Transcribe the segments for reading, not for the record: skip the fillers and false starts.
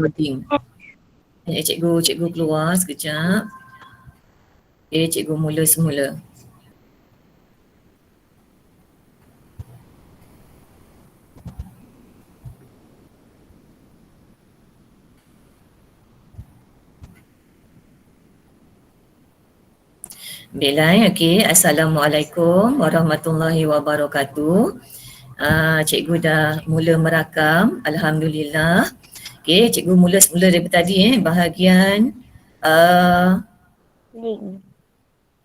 Loading. Cikgu keluar sekejap. Cikgu mula semula. Baiklah, okey. Assalamualaikum warahmatullahi wabarakatuh. Cikgu dah mula merakam, alhamdulillah. Okey, cikgu mula semula daripada tadi bahagian Link.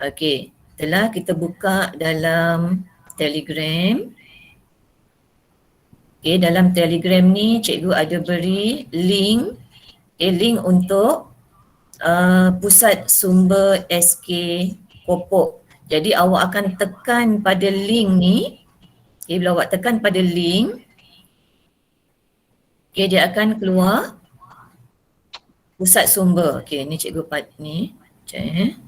okey, telah kita buka dalam Telegram. Okey, dalam Telegram ni cikgu ada beri link, link untuk pusat sumber SK Kopok. Jadi awak akan tekan pada link ni. Okay, bila awak tekan pada link, okay, dia akan keluar pusat sumber. Okay, ni cikgu ni. Cek.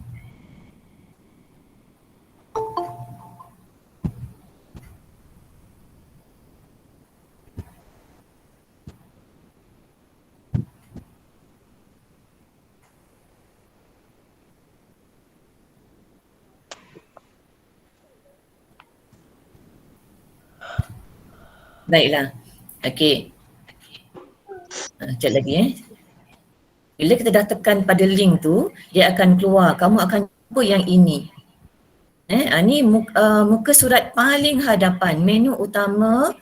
Baiklah. Okey. Sekejap lagi Bila kita dah tekan pada link tu, dia akan keluar. Kamu akan jumpa yang ini. Ni muka surat paling hadapan. Menu utama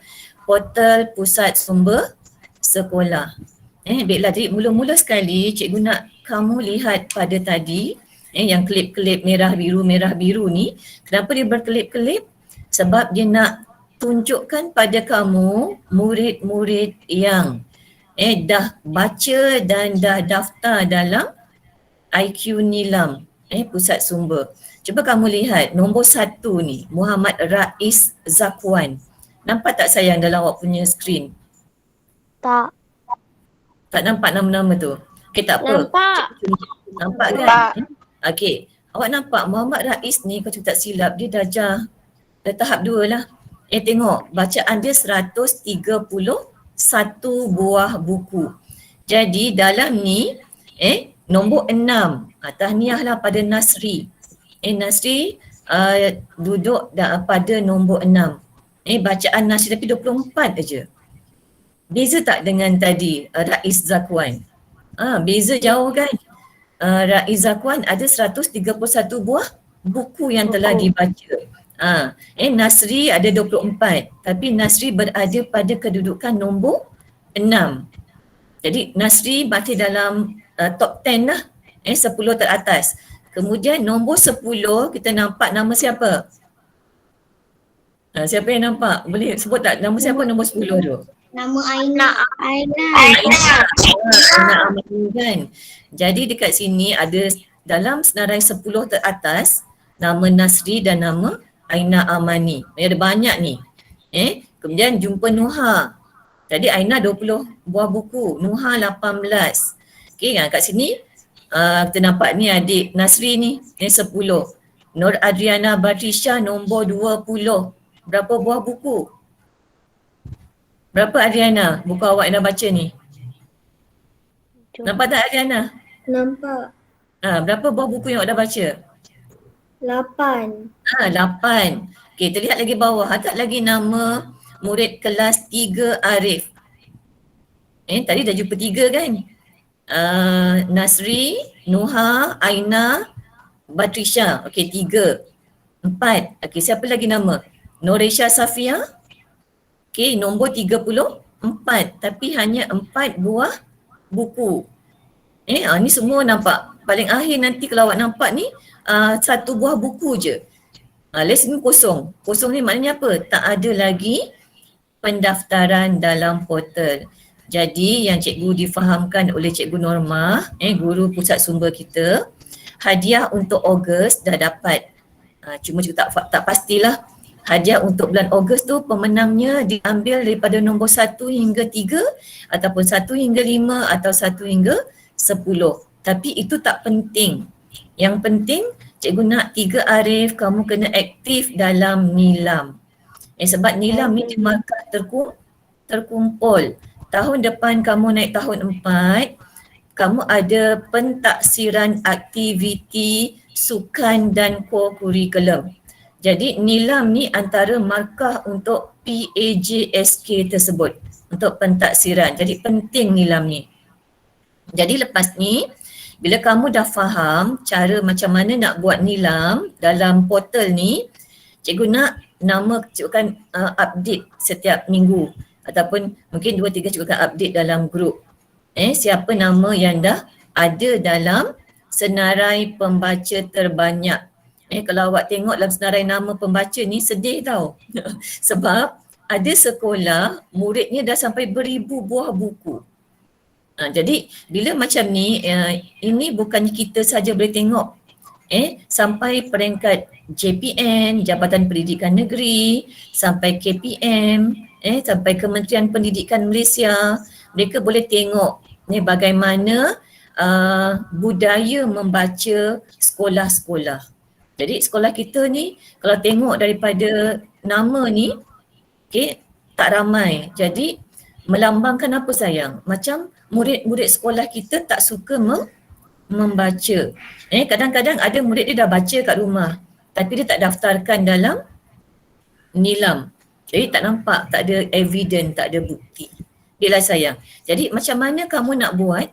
portal pusat sumber sekolah. Baiklah, jadi mula-mula sekali cikgu nak kamu lihat pada tadi yang kelip-kelip merah biru ni. Kenapa dia berkelip-kelip? Sebab dia nak tunjukkan pada kamu murid-murid yang dah baca dan dah daftar dalam IQ Nilam pusat sumber. Cuba kamu lihat nombor 1 ni, Muhammad Rais Zakwan. Nampak tak sayang dalam awak punya skrin? Tak. Tak nampak nama-nama tu? Okey, tak apa. Nampak kan? Okey, awak nampak Muhammad Rais ni kalau tak silap dia darjah tahap 2 lah. Tengok bacaan dia 131 buah buku. Jadi dalam ni nombor 6, tahniah lah pada Nasri. Nasri duduk pada nombor 6. Bacaan Nasri tapi 24 aja. Beza tak dengan tadi Rais Zakwan? Beza jauh kan? Rais Zakwan ada 131 buah buku yang telah dibaca. Nasri ada 24, tapi Nasri berada pada kedudukan nombor 6. Jadi Nasri masih dalam top 10 lah, 10 teratas. Kemudian nombor 10 kita nampak nama siapa? Siapa yang nampak? Boleh sebut tak nama siapa nombor 10 tu? Nama Aina. Aina Amani kan. Jadi dekat sini ada dalam senarai 10 teratas nama Nasri dan nama Aina Amani. Ada banyak ni. Kemudian jumpa Nuha. Jadi Aina 20 buah buku, Nuha 18. Okey, kat sini kita nampak ni adik Nasri ni 10. Nur Adriana Batrisha nombor 20. Berapa buah buku? Berapa Adriana buku awak yang dah baca ni? Nampak tak Adriana? Nampak. Berapa buah buku yang awak dah baca? 8. 8. Okey, terlihat lagi bawah. Tak lagi nama murid kelas 3 Arif. Tadi dah jumpa 3 kan? Nasri, Nuha, Aina, Batrisha. Okey, 3. 4. Okey, siapa lagi nama? Noresha Safia. Okey, nombor 34. Tapi hanya 4 buah buku. Ni semua nampak. Paling akhir nanti kalau awak nampak ni, 1 buah buku je. Les ni kosong. Kosong ni maknanya apa? Tak ada lagi pendaftaran dalam portal. Jadi yang cikgu difahamkan oleh Cikgu Normah, guru pusat sumber kita, hadiah untuk Ogos dah dapat. Cuma cikgu tak pastilah. Hadiah untuk bulan Ogos tu pemenangnya diambil daripada nombor 1 hingga 3 ataupun 1 hingga 5 atau 1 hingga 10. Tapi itu tak penting. Yang penting cikgu nak 3 Arif kamu kena aktif dalam Nilam. Sebab Nilam ni dia markah terkumpul. tahun depan kamu naik tahun 4, kamu ada pentaksiran aktiviti sukan dan kurikulum. Jadi nilam ni antara markah untuk PAJSK tersebut untuk pentaksiran. Jadi penting nilam ni. Jadi lepas ni bila kamu dah faham cara macam mana nak buat nilam dalam portal ni, cikgu nak nama cikgu akan update setiap minggu ataupun mungkin 2-3 cikgu akan update dalam grup. Siapa nama yang dah ada dalam senarai pembaca terbanyak. Kalau awak tengok dalam senarai nama pembaca ni sedih tau. Sebab ada sekolah muridnya dah sampai beribu buah buku. Jadi bila macam ni, ini bukan kita saja boleh tengok. Sampai peringkat JPN, Jabatan Pendidikan Negeri, sampai KPM, sampai Kementerian Pendidikan Malaysia, mereka boleh tengok bagaimana budaya membaca sekolah-sekolah. Jadi sekolah kita ni kalau tengok daripada nama ni, tak ramai. Jadi melambangkan apa sayang? Macam murid-murid sekolah kita tak suka membaca. Kadang-kadang ada murid dia dah baca kat rumah tapi dia tak daftarkan dalam nilam. Jadi tak nampak, tak ada evidence, tak ada bukti. Dia lah sayang. Jadi macam mana kamu nak buat?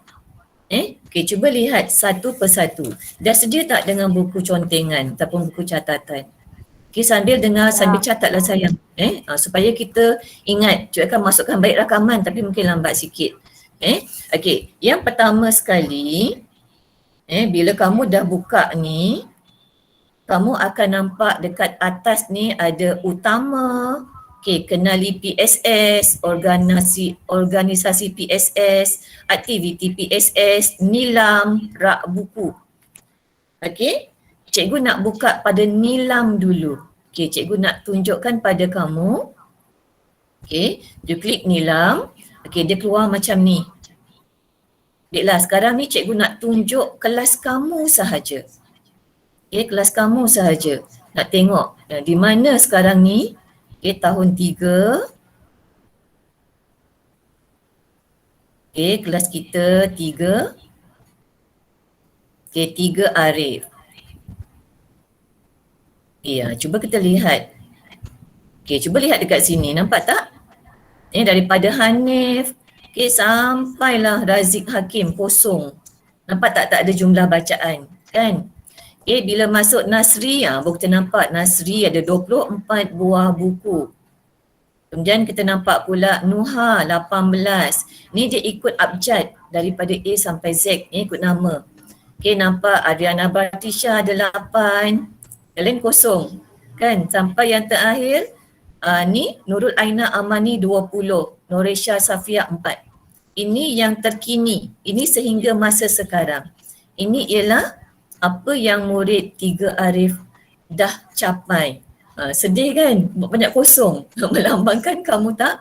Cuba lihat satu persatu. Dah sedia tak dengan buku contengan ataupun buku catatan? Sambil dengar, sambil catatlah sayang. Supaya kita ingat. Cuba akan masukkan balik rakaman tapi mungkin lambat sikit. Yang pertama sekali, bila kamu dah buka ni, kamu akan nampak dekat atas ni ada utama, kenali PSS, organisasi PSS, aktiviti PSS, nilam, rak buku. Cikgu nak buka pada nilam dulu. Cikgu nak tunjukkan pada kamu. You klik nilam. Dia keluar macam ni. Baiklah, sekarang ni cikgu nak tunjuk kelas kamu sahaja. Kelas kamu sahaja. Nak tengok di mana sekarang ni. Tahun 3. Kelas kita 3. 3 Arif. Cuba kita lihat. Cuba lihat dekat sini. Nampak tak? Daripada Hanif sampailah Razik Hakim kosong. Nampak tak? Tak ada jumlah bacaan. Kan? Bila masuk Nasri, baru kita nampak Nasri ada 24 buah buku. Kemudian kita nampak pula Nuha 18. Ni dia ikut abjad daripada A sampai Z. Ikut nama. Nampak Adriana Batisha ada 8. Yang lain kosong. Kan? Sampai yang terakhir, ni Nurul Aina Amani 20. Noresha Safia 4. Ini yang terkini. Ini sehingga masa sekarang. Ini ialah apa yang murid 3 Arif dah capai. Sedih kan? Banyak kosong. Melambangkan kamu tak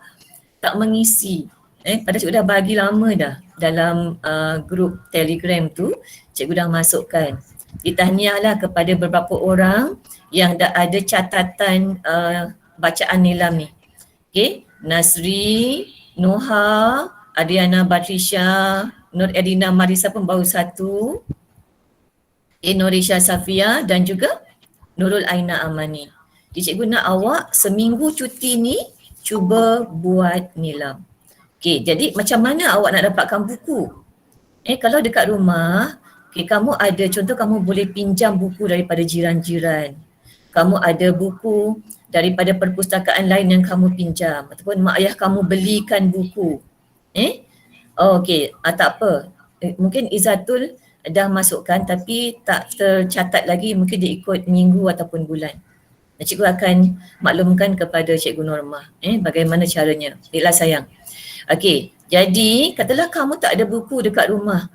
mengisi. Padahal cikgu dah bagi lama dah dalam grup Telegram tu, cikgu dah masukkan. Ditahniahlah kepada beberapa orang yang dah ada catatan bacaan nilam ni. Nasri, Noha, Adriana Batrisha, Nur Edina Marisa pun baru 1. Norisha Safia dan juga Nurul Aina Amani. Jadi cikgu nak awak seminggu cuti ni cuba buat nilam. Jadi macam mana awak nak dapatkan buku? Kalau dekat rumah, kamu ada, contoh kamu boleh pinjam buku daripada jiran-jiran. Kamu ada buku daripada perpustakaan lain yang kamu pinjam ataupun mak ayah kamu belikan buku. Tak apa. Mungkin Izzatul dah masukkan tapi tak tercatat lagi, mungkin dia ikut minggu ataupun bulan. Cikgu akan maklumkan kepada Cikgu Normah bagaimana caranya. Baiklah sayang. Jadi katalah kamu tak ada buku dekat rumah.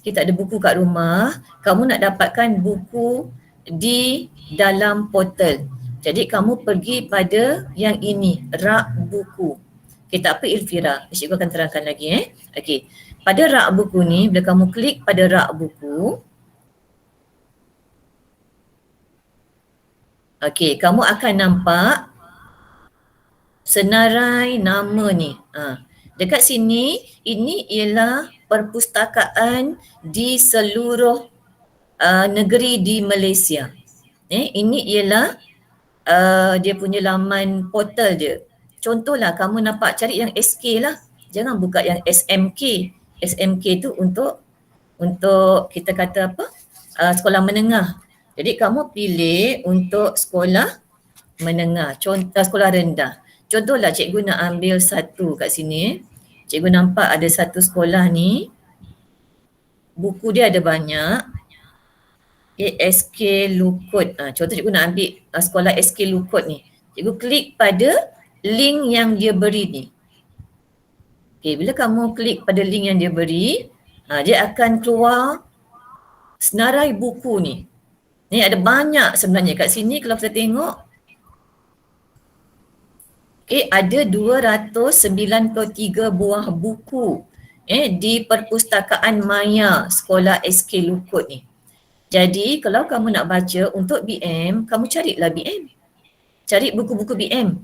Tak ada buku kat rumah, kamu nak dapatkan buku di dalam portal. Jadi kamu pergi pada yang ini, rak buku. Tak apa Ilfira, cikgu akan terangkan lagi. Pada rak buku ni, bila kamu klik pada rak buku, kamu akan nampak senarai nama ni. Dekat sini, ini ialah perpustakaan di seluruh negeri di Malaysia. Ini ialah dia punya laman portal dia. Contohlah kamu nampak cari yang SK lah. Jangan buka yang SMK. SMK tu untuk kita kata apa? Sekolah menengah. Jadi kamu pilih untuk sekolah menengah, contoh sekolah rendah. Contohlah cikgu nak ambil satu kat sini. Cikgu nampak ada satu sekolah ni, buku dia ada banyak. SK Lukut. Contoh cikgu nak ambil sekolah SK Lukut ni. Cikgu klik pada link yang dia beri ni. Okay, bila kamu klik pada link yang dia beri, dia akan keluar senarai buku ni. Ni ada banyak sebenarnya kat sini kalau kita tengok. Ada 293 buah buku di perpustakaan maya sekolah SK Lukut ni. Jadi kalau kamu nak baca untuk BM, kamu carilah BM. Cari buku-buku BM.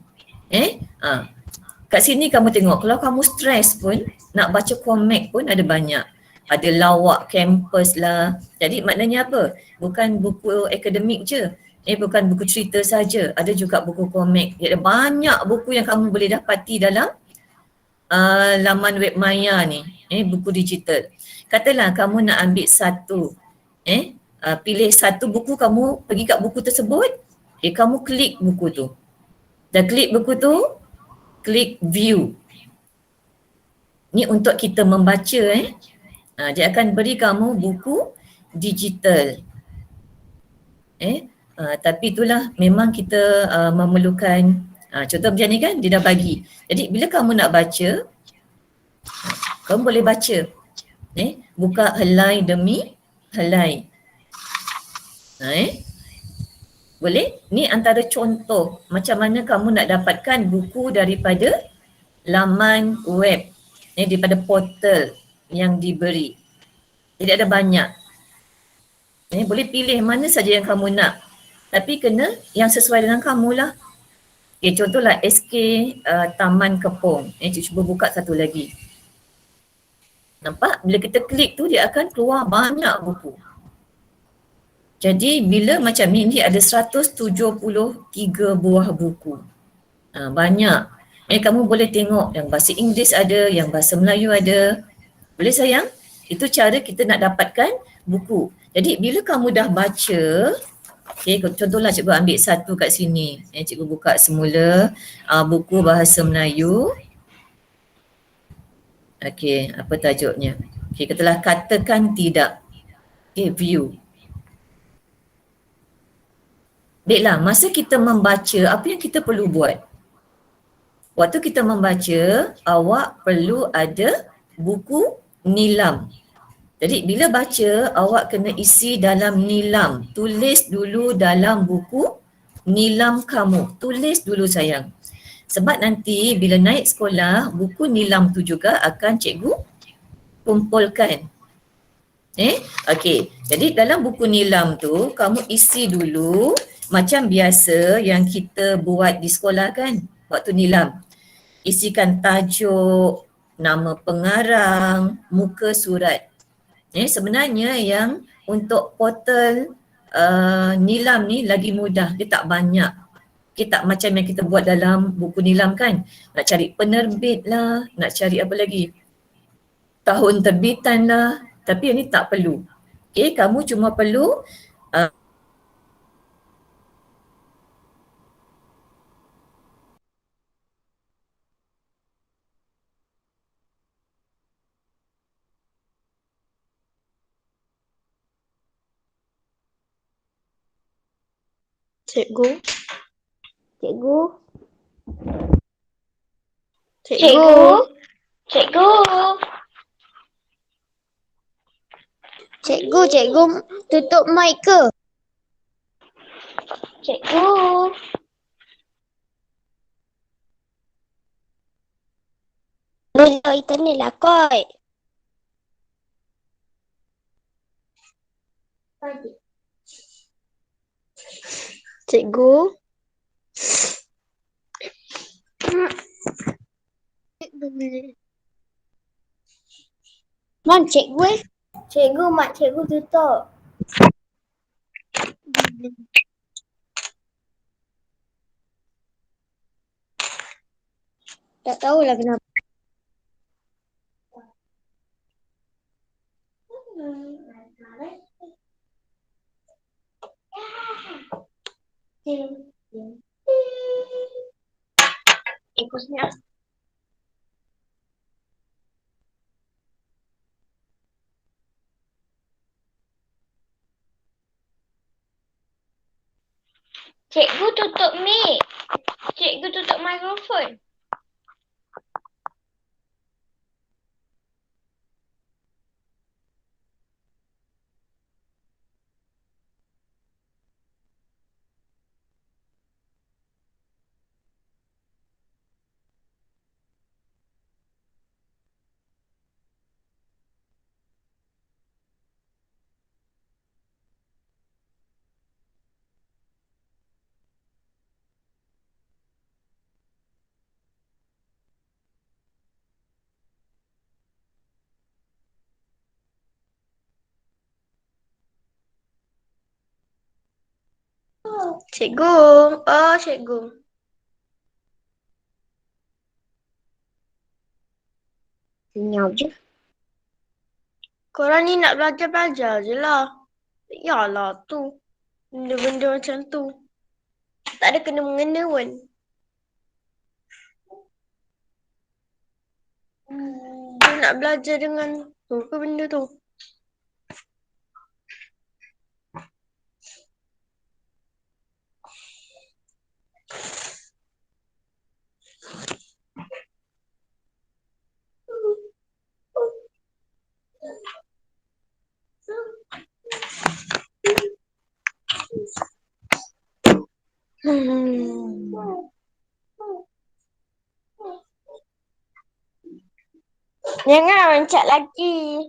Kat sini kamu tengok, kalau kamu stres pun, nak baca komik pun ada banyak. Ada lawak kampus lah. Jadi maknanya apa? Bukan buku akademik je. Bukan buku cerita saja. Ada juga buku komik. Ada banyak buku yang kamu boleh dapati dalam laman web maya ni. Buku digital. Katalah kamu nak ambil satu. Pilih satu buku, kamu pergi kat buku tersebut. Kamu klik buku tu. Dah klik buku tu, klik view. Ni untuk kita membaca. Dia akan beri kamu buku digital. Tapi itulah memang kita memerlukan contoh macam ni kan, dia dah bagi. Jadi bila kamu nak baca, kamu boleh baca. Buka helai demi helai. Boleh? Ni antara contoh macam mana kamu nak dapatkan buku daripada laman web, daripada portal yang diberi. Jadi ada banyak. Boleh pilih mana saja yang kamu nak. Tapi kena yang sesuai dengan kamu lah. Contohlah SK Taman Kepong. Cuba buka satu lagi. Nampak? Bila kita klik tu dia akan keluar banyak buku. Jadi bila macam ni ada 173 buah buku. Banyak. Kamu boleh tengok yang bahasa Inggeris ada, yang bahasa Melayu ada. Boleh sayang? Itu cara kita nak dapatkan buku. Jadi bila kamu dah baca, contohlah cikgu ambil satu kat sini. Cikgu buka semula buku bahasa Melayu. Apa tajuknya? Katalah katakan tidak. View. Baiklah, masa kita membaca, apa yang kita perlu buat? Waktu kita membaca, awak perlu ada buku nilam. Jadi bila baca, awak kena isi dalam nilam. Tulis dulu dalam buku nilam kamu. Tulis dulu sayang. Sebab nanti bila naik sekolah, buku nilam tu juga akan cikgu kumpulkan. Jadi dalam buku nilam tu, kamu isi dulu macam biasa yang kita buat di sekolah kan, waktu nilam. Isikan tajuk, nama pengarang, muka surat. Sebenarnya yang untuk portal nilam ni lagi mudah, dia tak banyak. Tak macam yang kita buat dalam buku nilam kan. Nak cari penerbit lah, nak cari apa lagi, tahun terbitan lah. Tapi yang ni tak perlu. Kamu cuma perlu Cikgu. Cikgu. Cikgu. Cikgu. Cikgu, cikgu tutup mic ke? Cikgu. Boleh internet lah kot. Cikgu. Cikgu. Mak, cikgu Cikgu, mak cikgu tutup. Tak tahulah kenapa. Ikutnya. Cikgu tutup mic. Cikgu tutup mikrofon. Cikgu. Oh, cikgu. Senyap je. Korang ni nak belajar-belajar je lah. Yalah tu. Benda-benda macam tu. Tak ada kena-mengena pun. Tu nak belajar dengan tu ke benda tu? Jangan mencak lagi.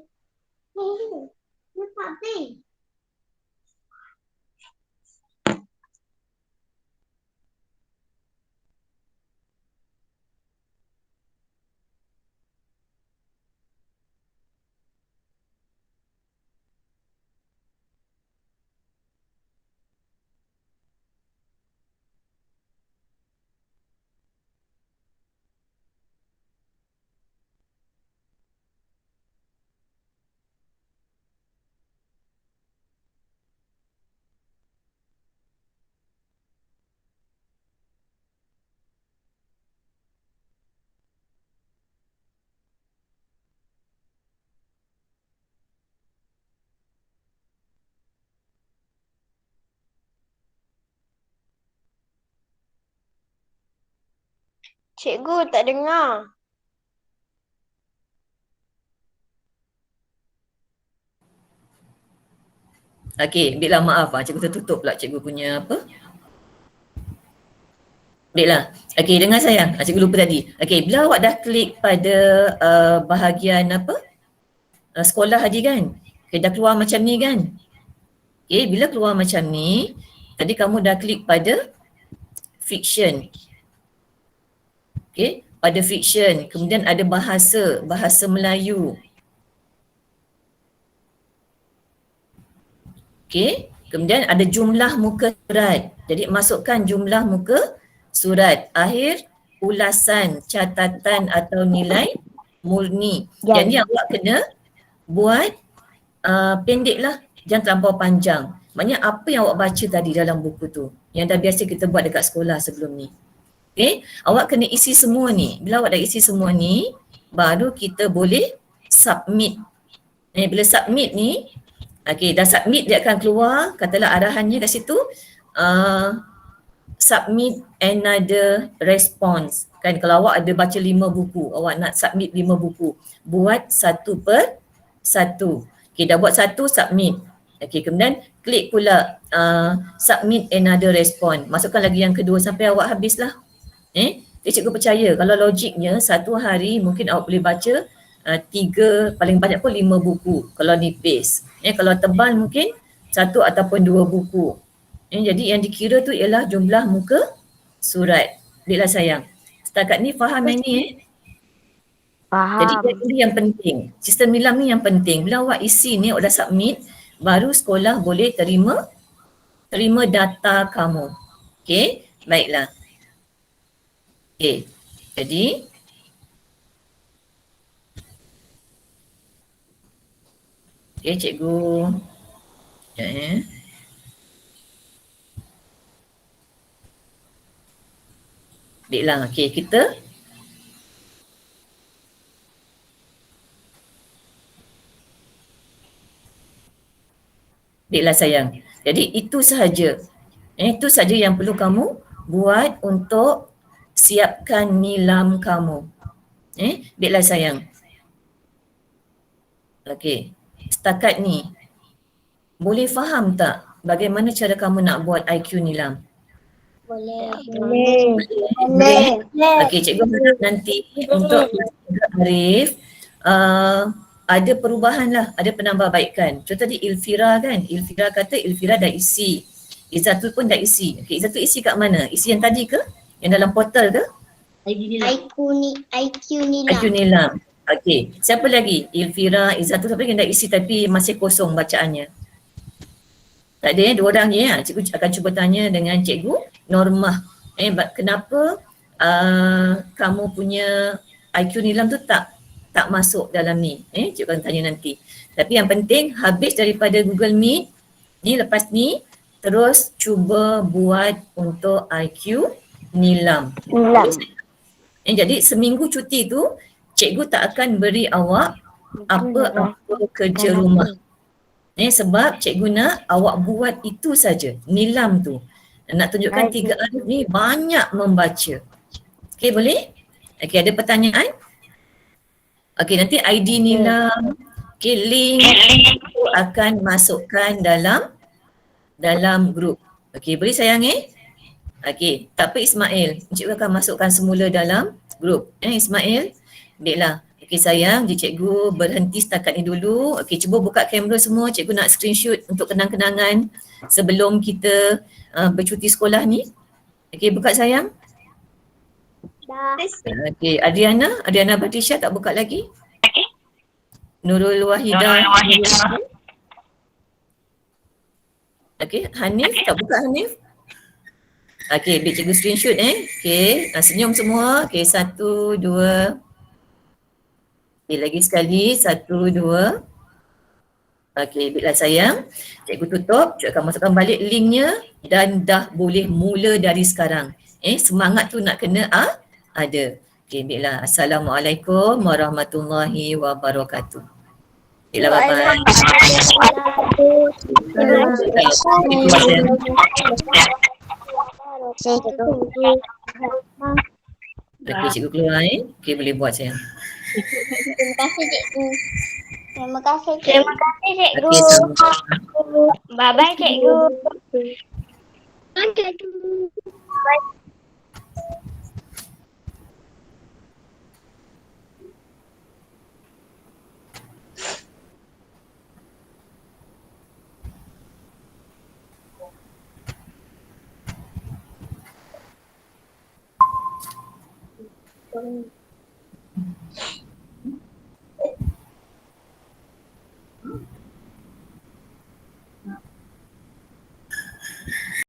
Cikgu tak dengar. Okey, Bella maaf cikgu tertutup pula cikgu punya apa? Baiklah. Okey, dengar sayang. Cikgu lupa tadi. Okey, bila awak dah klik pada bahagian apa? Sekolah tadi kan? Okay, dah keluar macam ni kan? Okay, bila keluar macam ni, tadi kamu dah klik pada fiction. Okay, pada fiction. Kemudian ada bahasa Melayu. Okay, kemudian ada jumlah muka surat. Jadi masukkan jumlah muka surat. Akhir ulasan, catatan atau nilai murni. Yang ni awak kena buat pendek lah. Jangan terlampau panjang. Maknanya apa yang awak baca tadi dalam buku tu. Yang dah biasa kita buat dekat sekolah sebelum ni. Okay, awak kena isi semua ni. Bila awak dah isi semua ni, baru kita boleh submit. Bila submit ni, okay, dah submit dia akan keluar, katalah arahannya kat situ, submit another response. Kan kalau awak ada baca 5 buku, awak nak submit 5 buku, buat satu per satu. Okay, dah buat satu, submit. Okay, kemudian klik pula submit another response. Masukkan lagi yang kedua sampai awak habislah. Jadi cikgu percaya kalau logiknya satu hari mungkin awak boleh baca 3, paling banyak pun 5 buku kalau nipis. Kalau tebal mungkin 1 ataupun 2 buku. Jadi yang dikira tu ialah jumlah muka surat. Baiklah sayang. Setakat ni faham yang ni Jadi Faham. ini yang penting. Sistem nilam ni yang penting. Bila awak isi ni, awak dah submit, baru sekolah boleh terima data kamu. Okey, baiklah. Okey, jadi okey cikgu. Sekejap Baiklah, okey kita Baiklah sayang. Jadi itu sahaja. Itu sahaja yang perlu kamu buat untuk siapkan nilam kamu. Baiklah sayang. Okey. Setakat ni boleh faham tak bagaimana cara kamu nak buat IQ nilam? Boleh. Okey, cikgu harap nanti untuk Cikgu Arif ada perubahan lah, ada penambahbaikan. Contoh tadi Ilfira kan, Ilfira kata Ilfira dah isi. Izzatul pun dah isi. Okey, Izzatul isi kat mana? Isi yang tadi ke? Yang dalam portal ke? IQ nilam. IQ nilam. Okey, siapa lagi? Ilfira, Izzatul, siapa lagi yang dah isi tapi masih kosong bacaannya? Tak ada dua orang je ya. Cikgu akan cuba tanya dengan cikgu Normah. Kenapa kamu punya IQ nilam tu tak masuk dalam ni? Cikgu akan tanya nanti. Tapi yang penting habis daripada Google Meet ni, lepas ni terus cuba buat untuk IQ nilam. Jadi seminggu cuti tu cikgu tak akan beri awak apa-apa kerja rumah. Sebab cikgu nak awak buat itu saja, nilam tu. Nak tunjukkan tiga Arif ni banyak membaca. Okey, boleh? Okey, ada pertanyaan? Okey, nanti ID nilam, okey, link tu akan masukkan dalam grup. Okey, boleh sayang Okey, tak apa Ismail, cikgu akan masukkan semula dalam grup. Ismail, baiklah. Okey sayang, cikgu berhenti setakat ni dulu. Okey, cuba buka kamera semua, cikgu nak screenshot untuk kenang-kenangan sebelum kita bercuti sekolah ni. Okey, buka sayang. Dah. Okey, Adriana Batisha tak buka lagi? Nurul Wahidah. Okey, Hanif tak buka Hanif? Okey, biar cikgu screenshot Okey, senyum semua. Okey, 1, 2. Okey, lagi sekali. 1, 2. Okey, baiklah sayang. Cikgu tutup, cikgu akan masukkan balik linknya dan dah boleh mula dari sekarang. Semangat tu nak kena ada. Okey, baiklah. Assalamualaikum warahmatullahi wabarakatuh. Baiklah, bye-bye. Okey, cikgu keluar Okey, boleh buat sayang. Terima kasih cikgu. Terima kasih cikgu. Okey, sama-sama. Bye-bye cikgu. Bye.